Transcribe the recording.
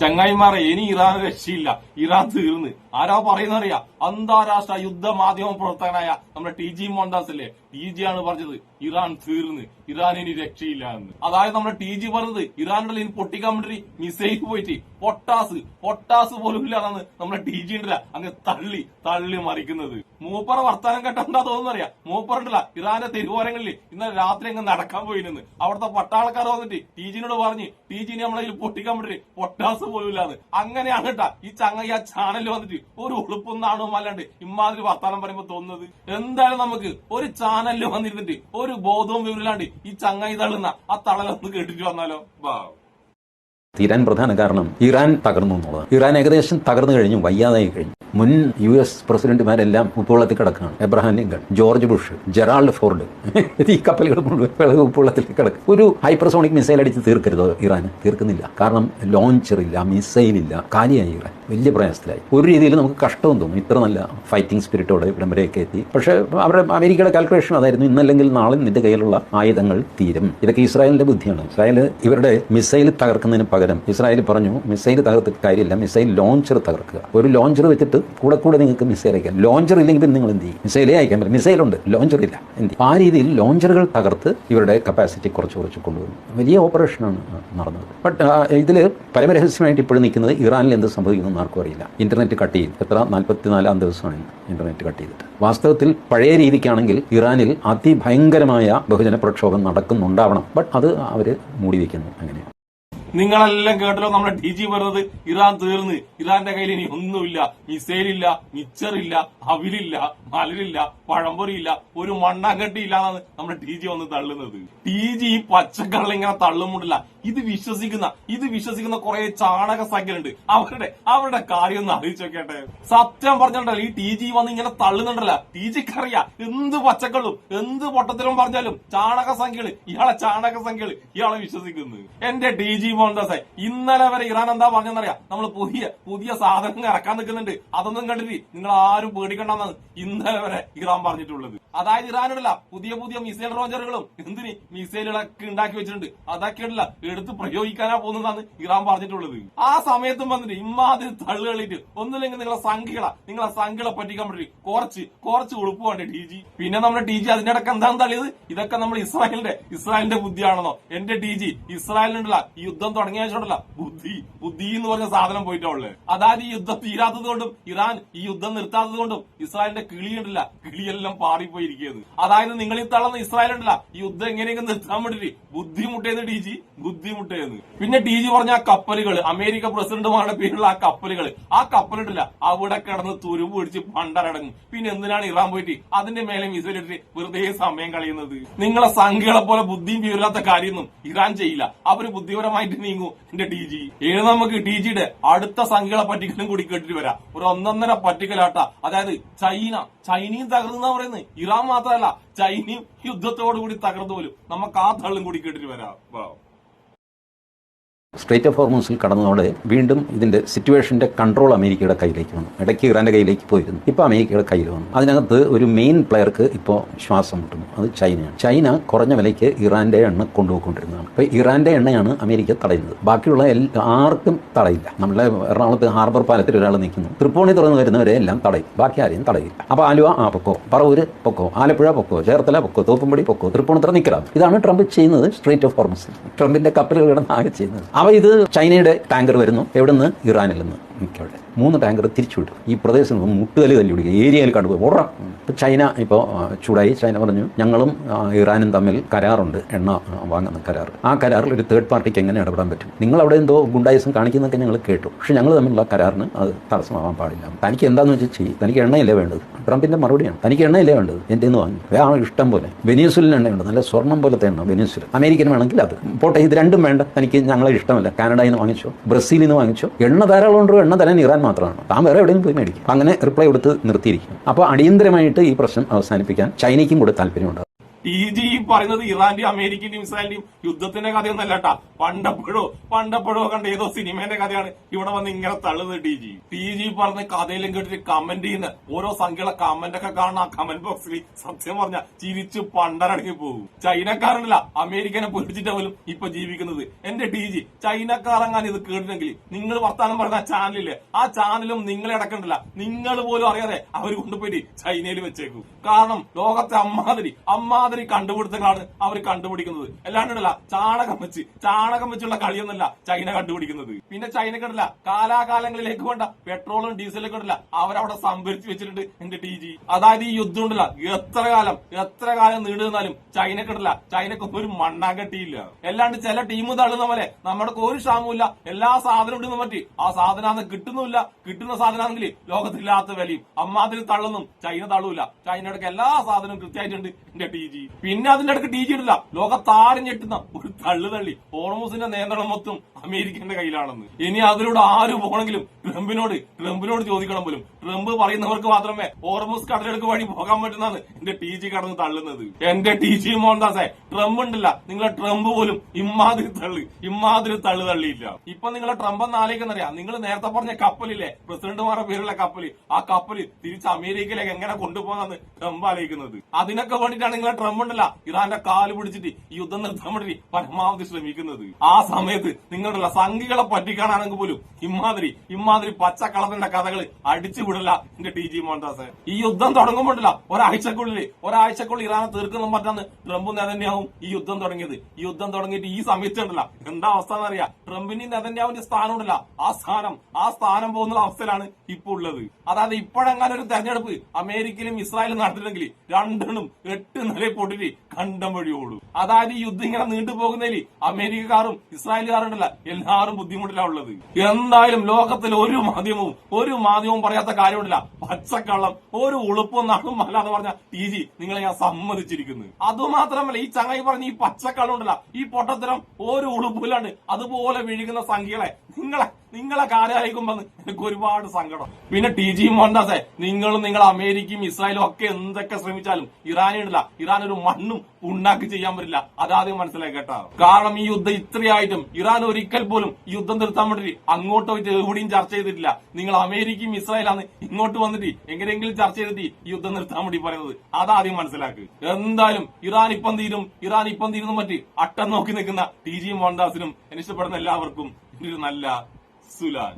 ചങ്ങായിമാരെ ഇനി ഇറാൻ രക്ഷയില്ല, ഇറാൻ തീർന്ന്. ആരാ പറയുന്നറിയാ? അന്താരാഷ്ട്ര യുദ്ധ മാധ്യമ പ്രവർത്തകനായ നമ്മുടെ TG മോഹൻദാസ് അല്ലേ, TG ആണ് പറഞ്ഞത് ഇറാൻ തീർന്ന്, ഇറാൻ ഇനി രക്ഷയില്ല എന്ന്. അതായത് നമ്മുടെ TG പറഞ്ഞത് ഇറാനുള്ള ഇനി പൊട്ടിക്കാൻ വേണ്ടി മിസൈൽ പോയിട്ട് പൊട്ടാസ് പോലും ഇല്ലാന്നാണ് നമ്മുടെ TG ഉണ്ടല്ല അങ്ങ് തള്ളി മറിക്കുന്നത്. മൂപ്പറ വർത്താനം കേട്ട എന്താ തോന്നുന്നറിയാ? മൂപ്പറുണ്ടല്ല ഇറാന്റെ തെരുവോരങ്ങളിൽ ഇന്നലെ രാത്രി അങ്ങ് നടക്കാൻ പോയിന്ന്. അവിടുത്തെ പട്ടാളക്കാർ വന്നിട്ട് TGനോട് പറഞ്ഞ് TGനെ നമ്മളതിൽ പൊട്ടിക്കാൻ വേണ്ടി പൊട്ടാസ് പോലും ഇല്ലാന്ന്. അങ്ങനെയാണ് കേട്ടാ ഈ ചങ്ങ ആ ചാനലിൽ വന്നിട്ട് ഒരു ഉളുപ്പൊന്നാണോ അല്ലാണ്ട് ഇമാതിരി വർത്താനം പറയുമ്പോ തോന്നുന്നത്. എന്തായാലും നമുക്ക് ഒരു ചാനലിൽ വന്നിരുന്നിട്ട് ഒരു ബോധവും വിവരമില്ലാണ്ട് ഈ ചങ്ങ തള്ളുന്ന ആ തളലൊന്ന് കേട്ടിട്ട് വന്നാലോ? തീരാൻ പ്രധാന കാരണം ഇറാൻ തകർന്നു എന്നുള്ളതാണ്. ഇറാൻ ഏകദേശം തകർന്നു കഴിഞ്ഞു, വയ്യാതായി കഴിഞ്ഞു. മുൻ US പ്രസിഡന്റുമാരെല്ലാം ഉപ്പുവെള്ളത്തിൽ കിടക്കുകയാണ്. Abraham Lincoln, George Bush, Gerald Ford, ഈ കപ്പലുകൾ മുഴുവൻ ഉപ്പുവെള്ളത്തിൽ കിടക്കും. ഒരു ഹൈപ്പർസോണിക് മിസൈൽ അടിച്ച് തീർക്കരുതോ ഇറാൻ? തീർക്കുന്നില്ല. കാരണം ലോഞ്ചർ ഇല്ല, മിസൈൽ ഇല്ല, കാലിയായി ഇറാൻ. വലിയ പ്രയാസത്തിലായി. ഒരു രീതിയിൽ നമുക്ക് കഷ്ടവും തോന്നും, ഇത്ര നല്ല ഫൈറ്റിംഗ് സ്പിരിറ്റോടെ ഇവിടം വരെയൊക്കെ എത്തി. പക്ഷേ അവരുടെ അമേരിക്കയുടെ കാൽക്കുലേഷൻ അതായിരുന്നു, ഇന്നല്ലെങ്കിൽ നാളെ നിന്റെ കയ്യിലുള്ള ആയുധങ്ങൾ തീരും. ഇതൊക്കെ ഇസ്രായേലിന്റെ ബുദ്ധിയാണ്. ഇസ്രായേൽ ഇവരുടെ മിസൈൽ തകർക്കുന്നതിന് പകരം ഇസ്രായേൽ പറഞ്ഞു മിസൈൽ തകർത്തിട്ട് കാര്യമില്ല, മിസൈൽ ലോഞ്ചർ തകർക്കുക. ഒരു ലോഞ്ചർ വെച്ചിട്ട് കൂടെ നിങ്ങൾക്ക് മിസൈൽ അയക്കാം. ലോഞ്ചർ ഇല്ലെങ്കിൽ നിങ്ങൾ എന്ത് ചെയ്യും? മിസൈലേ അയക്കാൻ പറ്റും, മിസൈലുണ്ട്, ലോഞ്ചർ ഇല്ല, എന്ത് ചെയ്യും? ആ രീതിയിൽ ലോഞ്ചറുകൾ തകർത്ത് ഇവരുടെ കപ്പാസിറ്റി കുറച്ച് കൊണ്ടുവന്നു. വലിയ ഓപ്പറേഷനാണ് നടന്നത്. ബട്ട് ഇതിൽ പരമരഹസ്യമായിട്ട് ഇപ്പോഴും നിൽക്കുന്നത് ഇറാനിൽ എന്ത് സംഭവിക്കുന്നു ആർക്കും അറിയില്ല. ഇന്റർനെറ്റ് കട്ട് ചെയ്യും. എത്ര 44-ാം ദിവസമാണ് ഇന്റർനെറ്റ് കട്ട് ചെയ്തിട്ട്. വാസ്തവത്തിൽ പഴയ രീതിക്കാണെങ്കിൽ ഇറാനിൽ അതിഭയങ്കരമായ ബഹുജന പ്രക്ഷോഭം നടക്കുന്നുണ്ടാവണം. ബട്ട് അത് അവര് മൂടി വയ്ക്കുന്നു. അങ്ങനെ നിങ്ങളെല്ലാം കേട്ടല്ലോ നമ്മുടെ TG പറഞ്ഞത് ഇറാൻ തീർന്ന്, ഇറാന്റെ കയ്യിൽ ഇനി ഒന്നുമില്ല, മിസൈലില്ല, മിച്ചറില്ല, അവിലില്ല, മലരില്ല, പഴംപൊരിയില്ല, ഒരു മണ്ണാങ്കട്ടി ഇല്ലാന്നാണ് നമ്മുടെ TG വന്ന് തള്ളുന്നത്. TG ഈ പച്ചക്കള്ള ഇങ്ങനെ തള്ളുമുണ്ടില്ല. ഇത് വിശ്വസിക്കുന്ന കുറെ ചാണക സംഖ്യലുണ്ട്. അവരുടെ കാര്യം ഒന്ന് അറിയിച്ചു നോക്കട്ടെ. സത്യം പറഞ്ഞിട്ടുണ്ടല്ലോ ഈ TG വന്ന് ഇങ്ങനെ തള്ളുന്നുണ്ടല്ല, TGക്കറിയാ എന്ത് പച്ചക്കള്ളും എന്ത് പൊട്ടത്തിലും പറഞ്ഞാലും ചാണക സംഖ്യകള് ഇയാളെ വിശ്വസിക്കുന്നു. എന്റെ TG മോഹൻദാസ് ഇന്നലെ വരെ ഇറാൻ എന്താ പറഞ്ഞെന്നറിയാം? നമ്മൾ പുതിയ സാധനങ്ങൾ ഇറക്കാൻ നിൽക്കുന്നുണ്ട്, അതൊന്നും കണ്ടിട്ട് നിങ്ങൾ ആരും പേടിക്കണ്ടെന്നാണ് ഇന്നലെ വരെ ഇറാൻ പറഞ്ഞിട്ടുള്ളത്. അതായത് ഇറാനുള്ള പുതിയ മിസൈൽ ലോഞ്ചറുകളും എന്തിന് മിസൈലുകളൊക്കെ ഉണ്ടാക്കി വെച്ചിട്ടുണ്ട്, അതൊക്കെ ഉണ്ടല്ല എടുത്ത് പ്രയോഗിക്കാനാ പോകുന്നതാണ് ഇറാൻ പറഞ്ഞിട്ടുള്ളത്. ആ സമയത്തും വന്നിട്ട് ഇമാതിരി തള്ളുകളിട്ട് ഒന്നുമില്ലെങ്കിൽ നിങ്ങളെ സംഖ്യകളെ പറ്റിക്കാൻ വേണ്ടി കുറച്ച് ഉളുപ്പ് വേണ്ടേ TG. പിന്നെ നമ്മുടെ TG അതിന്റെ ഇടയ്ക്ക് എന്താണ് തള്ളിയത്? ഇതൊക്കെ നമ്മൾ ഇസ്രായേലിന്റെ ബുദ്ധിയാണെന്നോ? എന്റെ TG ഇസ്രായേലിനുണ്ടല്ല ഈ യുദ്ധം തുടങ്ങിയ വെച്ചോണ്ടല്ല ബുദ്ധി എന്ന് പറഞ്ഞ സാധനം പോയിട്ടുള്ളത്. അതായത് ഈ യുദ്ധം തീരാത്തത് കൊണ്ടും ഇറാൻ ഈ യുദ്ധം നിർത്താത്തത് കൊണ്ടും ഇസ്രായേലിന്റെ കിളിയെല്ലാം പാറിപ്പോയിരിക്കുന്നത്. അതായത് നിങ്ങൾ ഈ തള്ളുന്ന ഇസ്രായേൽ ഉണ്ടല്ല ഈ യുദ്ധം എങ്ങനെയെങ്കിലും നിർത്താൻ വേണ്ടിട്ട് ബുദ്ധിമുട്ടേന്ന് TG. പിന്നെ TG പറഞ്ഞ ആ കപ്പലുകൾ, അമേരിക്ക പ്രസിഡന്റുമാരുടെ പേരുള്ള ആ കപ്പലുണ്ടല്ല അവിടെ കിടന്ന് തുരുമ്പ് പിടിച്ച് പണ്ടരടങ്ങും. പിന്നെ എന്തിനാണ് ഇറാൻ പോയിട്ട് അതിന്റെ മേലെ മിസൈൽ ഇട്ടിട്ട് വെറുതെ സമയം കളയുന്നത്? നിങ്ങളെ സംഖ്യകളെ പോലെ ബുദ്ധിയും വിവരമില്ലാത്ത കാര്യമൊന്നും ഇറാൻ ചെയ്യില്ല. അവര് ബുദ്ധിപരമായിട്ട് നീങ്ങും എന്റെ TG. നമുക്ക് TGയുടെ അടുത്ത സംഖ്യകളെ പറ്റിക്കലും കൂടി കേട്ടിട്ട് വരാം. ഒരു 1.5 പറ്റിക്കലാട്ട. അതായത് ചൈനയും തകർന്നാ പറയുന്നത്. ഇറാൻ മാത്രമല്ല, ചൈനയും യുദ്ധത്തോടു കൂടി തകർന്നു പോലും. നമുക്ക് ആ തള്ളും കൂടി കേട്ടിട്ട് വരാം. സ്ട്രേറ്റ് ഓഫ് ഹോർമൂസിൽ കടന്നതോടെ വീണ്ടും ഇതിന്റെ സിറ്റുവേഷന്റെ കൺട്രോൾ അമേരിക്കയുടെ കയ്യിലേക്ക് വന്നു. ഇടയ്ക്ക് ഇറാന്റെ കയ്യിലേക്ക് പോയിരുന്നു, ഇപ്പൊ അമേരിക്കയുടെ കയ്യിൽ വന്നു. അതിനകത്ത് ഒരു മെയിൻ പ്ലെയർക്ക് ഇപ്പോൾ ശ്വാസം മുട്ടുന്നു, അത് ചൈനയാണ്. ചൈന കുറഞ്ഞ വിലയ്ക്ക് ഇറാന്റെ എണ്ണ കൊണ്ടുപോയിക്കൊണ്ടിരുന്നതാണ്. ഇപ്പൊ ഇറാന്റെ എണ്ണയാണ് അമേരിക്ക തടയുന്നത്. ബാക്കിയുള്ള ആർക്കും തടയില്ല. നമ്മളെ എറണാകുളത്ത് ഹാർബർ പാലത്തിൽ ഒരാൾ നിൽക്കുന്നു, തൃപ്പൂണി തുറന്നു വരുന്നവരെ എല്ലാം തടയും, ബാക്കി ആരെയും തടയില്ല. അപ്പൊ ആലുവ പൊക്കോ, പറവൂര് പൊക്കോ, ആലപ്പുഴ പൊക്കോ, ചേർത്തല പൊക്കോ, തോപ്പുംപടി പൊക്കോ, തൃപ്പൂണിത്തുറ നിൽക്കണം. ഇതാണ് ട്രംപ് ചെയ്യുന്നത് സ്ട്രേറ്റ് ഓഫ് ഹോർമസിൽ. ട്രംപിന്റെ കപ്പലുകളാണ് ആകെ ചെയ്യുന്നത്. അപ്പൊ ഇത് ചൈനയുടെ ടാങ്കർ വരുന്നു, എവിടെ നിന്ന്? ഇറാനിൽ നിന്ന്. മിക്കവിടെ 3 ടാങ്കർ തിരിച്ചുവിട്ടു. ഈ പ്രദേശത്ത് നിന്ന് മുട്ടുകല് തല്ലിപിടിക്കുക, ഏരിയയിൽ കണ്ടുപോയി ഓടാം. ഇപ്പം ചൈന ഇപ്പോൾ ചൂടായി. ചൈന പറഞ്ഞു ഞങ്ങളും ഇറാനും തമ്മിൽ കരാറുണ്ട്, എണ്ണ വാങ്ങുന്ന കരാർ. ആ കരാറിൽ ഒരു തേർഡ് പാർട്ടിക്ക് എങ്ങനെ ഇടപെടാൻ പറ്റും? നിങ്ങൾ അവിടെ എന്തോ ഗുണ്ടായിസം കാണിക്കുന്നതൊക്കെ ഞങ്ങൾ കേട്ടു, പക്ഷെ ഞങ്ങൾ തമ്മിലുള്ള കരാറിന് അത് തടസ്സമാവാൻ പാടില്ല. തനിക്ക് എന്താണെന്ന് വെച്ചാൽ ചെയ്യും, തനിക്ക് എണ്ണയല്ലേ വേണ്ടത്? ട്രംപിന്റെ മറുപടിയാണ്, തനിക്ക് എണ്ണയല്ലേ വേണ്ടത്, എൻ്റെ നിന്ന് വാങ്ങി. വേറെ ഇഷ്ടം പോലെ വെനീസുലിന് എണ്ണയുണ്ട്, നല്ല സ്വർണ്ണം പോലത്തെ എണ്ണ വെനീസുല. അമേരിക്കൻ വേണമെങ്കിൽ അത് പോട്ടെ, ഇത് രണ്ടും വേണ്ട, തനിക്ക് ഞങ്ങളെ ഇഷ്ടമല്ല. കാനഡയിൽ നിന്ന് വാങ്ങിച്ചോ, ബ്രസീലിൽ നിന്ന് വാങ്ങിച്ചോ. എണ്ണ ധാരാളം ഉണ്ടോ? എണ്ണ തരാൻ ഇറാൻ മാത്രമാണ്, താൻ വേറെ എവിടെയും പോയി മേടിക്കും. അങ്ങനെ റിപ്ലൈ കൊടുത്ത് നിർത്തിയിരിക്കും. അപ്പോൾ അടിയന്തരമായിട്ട് ഈ പ്രശ്നം അവസാനിപ്പിക്കാൻ ചൈനയ്ക്കും കൂടെ താല്പര്യമുണ്ട്. ടി ജി പറയുന്നത് ഇറാന്റെയും അമേരിക്കന്റെയും ഇസ്രായേലിന്റെയും യുദ്ധത്തിന്റെ കഥയൊന്നല്ല കേട്ടാ. പണ്ടപ്പോഴോ കണ്ട ഏതോ സിനിമേന്റെ കഥയാണ് ഇവിടെ വന്ന് ഇങ്ങനെ തള്ളുന്നത് ടി ജി പറഞ്ഞ കഥയിലും കേട്ടിട്ട് കമന്റ് ചെയ്യുന്ന ഓരോ സംഖ്യകളെ കമന്റ് ഒക്കെ കാണുന്ന ആ കമന്റ് ബോക്സിൽ സത്യം പറഞ്ഞ ചിരിച്ച് പണ്ടരടങ്ങി പോകും. ചൈനക്കാരനല്ല അമേരിക്കനെ പേടിച്ചിട്ട് പോലും ഇപ്പൊ ജീവിക്കുന്നത്. എന്റെ ടി ജി ചൈനക്കാരങ്ങാൻ ഇത് കേട്ടിട്ടെങ്കിൽ നിങ്ങൾ വർത്താനം പറയുന്ന ചാനലില്ലേ, ആ ചാനലും നിങ്ങളെ അടക്കണ്ടല്ല, നിങ്ങൾ പോലും അറിയാതെ അവർ കൊണ്ടുപോയി ചൈനയിൽ വെച്ചേക്കും. കാരണം ലോകത്തെ അമ്മാതിരി കണ്ടുപിടുത്തങ്ങളാണ് അവർ കണ്ടുപിടിക്കുന്നത്. അല്ലാണ്ടല്ല ചാണകം വെച്ചുള്ള കളിയൊന്നല്ല ചൈന കണ്ടുപിടിക്കുന്നത്. പിന്നെ ചൈന കണ്ടല്ല കാലാകാലങ്ങളിലേക്ക് വേണ്ട പെട്രോളും ഡീസലും കണ്ടല്ല അവരവിടെ സംഭരിച്ചു വെച്ചിട്ടുണ്ട് എന്റെ ടി ജി. അതായത് ഈ യുദ്ധം ഉണ്ടല്ല എത്ര കാലം നീണ്ടു നിന്നാലും ചൈന കണ്ടല്ല ചൈനക്ക് ഒരു മണ്ണാങ്കട്ടിയില്ല. അല്ലാണ്ട് ചില ടീം തള്ളുന്ന പോലെ നമ്മുടെ ഒരു ക്ഷാമമില്ല, എല്ലാ സാധനം ഉണ്ടെന്ന് പറ്റി ആ സാധനം കിട്ടുന്നില്ല. കിട്ടുന്ന സാധനമാണെങ്കിൽ ലോകത്തില്ലാത്ത വിലയും അമ്മാതിരി തള്ളുന്നും ചൈന തള്ളൂല. ചൈനയുടെ എല്ലാ സാധനവും കൃത്യമായിട്ടുണ്ട് എന്റെ ടി ജി. പിന്നെ അതിന്റെ അടുക്ക് ടി ജി ഇടില്ല, ലോകത്താരും ഞെട്ടുന്ന ഒരു തള്ളി ഹോർമൂസിന്റെ നിയന്ത്രണം മൊത്തം അമേരിക്കന്റെ കയ്യിലാണെന്ന്. ഇനി അതിലൂടെ ആര് പോകണമെങ്കിലും ട്രംപിനോട് ചോദിക്കണം പോലും. ട്രംപ് പറയുന്നവർക്ക് മാത്രമേ ഹോർമൂസ് കടലെടുക്ക് വഴി പോകാൻ പറ്റുന്നതാണ് എന്റെ ടി ജി കടന്ന് തള്ളുന്നത്. എന്റെ ടി ജി മോഹൻദാസെ, ട്രംപ് ഉണ്ടല്ല, നിങ്ങളെ ട്രംപ് പോലും ഇമാതിരി തള്ളു തള്ളിയില്ല. ഇപ്പൊ നിങ്ങളെ ട്രംപ് എന്ന് ആലോചിക്കുന്നറിയാം. നിങ്ങൾ നേരത്തെ പറഞ്ഞ കപ്പലില്ലേ, പ്രസിഡന്റുമാരുടെ പേരുള്ള കപ്പല്, ആ കപ്പല് തിരിച്ച് അമേരിക്കയിലേക്ക് എങ്ങനെ കൊണ്ടുപോകാന്ന് ട്രംപ് ആലോചിക്കുന്നത്. അതിനൊക്കെ വേണ്ടിയിട്ടാണ് നിങ്ങളെ ട്രംപ് ഉണ്ടല്ല ഇറാന്റെ കാല് പിടിച്ചിട്ട് ഈ യുദ്ധം നിർത്താൻ വേണ്ടി പരമാവധി ശ്രമിക്കുന്നത്. ആ സമയത്ത് നിങ്ങളുടെ സംഘികളെ പറ്റിക്കാനാണെങ്കിൽ പോലും ഇമാതിരി പച്ചക്കളത്തിന്റെ കഥകൾ അടിച്ചു വിടല എന്റെ ടി ജി മോഹൻദാസ്. ഈ യുദ്ധം തുടങ്ങുമ്പോഴല്ല ഒരാഴ്ചക്കുള്ളിൽ ഇറാനെ തീർക്കുന്ന പറ്റാന്ന് ട്രംപും നെതന്യാഹുവും ഈ യുദ്ധം തുടങ്ങിയത്. ഈ യുദ്ധം തുടങ്ങിയിട്ട് ഈ സമയത്ത് ഉണ്ടല്ല എന്താ അവസ്ഥ എന്നറിയാം. ട്രംപിന്റെയും നെതന്യാഹുവിന്റെ സ്ഥാനം ഉണ്ടല്ല, ആ സ്ഥാനം പോകുന്ന അവസ്ഥയിലാണ് ഇപ്പൊ ഉള്ളത്. അതായത് ഇപ്പോഴെങ്ങാനും ഒരു തെരഞ്ഞെടുപ്പ് അമേരിക്കയിലും ഇസ്രായേലും നടത്തിയിട്ടെങ്കിൽ രണ്ടെണ്ണം 8 നിലയിൽ പൊട്ടിട്ട് കണ്ടം വഴിയോളൂ. അതായത് ഈ യുദ്ധം ഇങ്ങനെ നീണ്ടുപോകുന്നതിൽ അമേരിക്കക്കാരും ഇസ്രായേലുകാരുണ്ടല്ല എല്ലാവരും ബുദ്ധിമുട്ടിലുള്ളത്. എന്തായാലും ലോകത്തിൽ ഒരു മാധ്യമവും പറയാത്ത കാര്യമില്ല. പച്ചക്കള്ളം ഒരു ഉളുപ്പൊന്നും അല്ലാതെ പറഞ്ഞ ടി ജി നിങ്ങളെ ഞാൻ സമ്മതിച്ചിരിക്കുന്നു. അതുമാത്രമല്ല ഈ ചങ്ങായി പറഞ്ഞ ഈ പച്ചക്കള്ളം ഉണ്ടല്ല, ഈ പൊട്ടത്തരം ഒരു ഉളുപ്പില്ലാണ്ട് അതുപോലെ വിഴുകുന്ന സംഖ്യകളെ നിങ്ങളെ കാര്യമായിരിക്കുമ്പോ എനിക്ക് ഒരുപാട് സങ്കടം. പിന്നെ ടി ജി മോഹൻദാസെ, നിങ്ങളും അമേരിക്കയും ഇസ്രായേലും ഒക്കെ എന്തൊക്കെ ശ്രമിച്ചാലും ഇറാൻ ഒരു മണ്ണും ഉണ്ടാക്കി ചെയ്യാൻ പറ്റില്ല. അതാദ്യം മനസ്സിലാക്കി കേട്ടോ. കാരണം ഈ യുദ്ധം ഇത്രയായിട്ടും ഇറാൻ ഒരിക്കൽ പോലും ഈ യുദ്ധം നിർത്താൻ വേണ്ടി അങ്ങോട്ട് പോയിട്ട് എവിടെയും ചർച്ച ചെയ്തിട്ടില്ല. നിങ്ങൾ അമേരിക്കയും ഇസ്രായേലാണ് ഇങ്ങോട്ട് വന്നിട്ട് എങ്ങനെയെങ്കിലും ചർച്ച ചെയ്തിട്ട് ഈ യുദ്ധം നിർത്താൻ വേണ്ടി പറയുന്നത്. അതാദ്യം മനസ്സിലാക്കുക. എന്തായാലും ഇറാൻ ഇപ്പം തീരുന്നു പറ്റി അട്ടം നോക്കി നിൽക്കുന്ന ടി ജി മോഹൻദാസിനും എന്നെ ഇഷ്ടപ്പെടുന്ന എല്ലാവർക്കും ഒരു നല്ല സുലാൻ.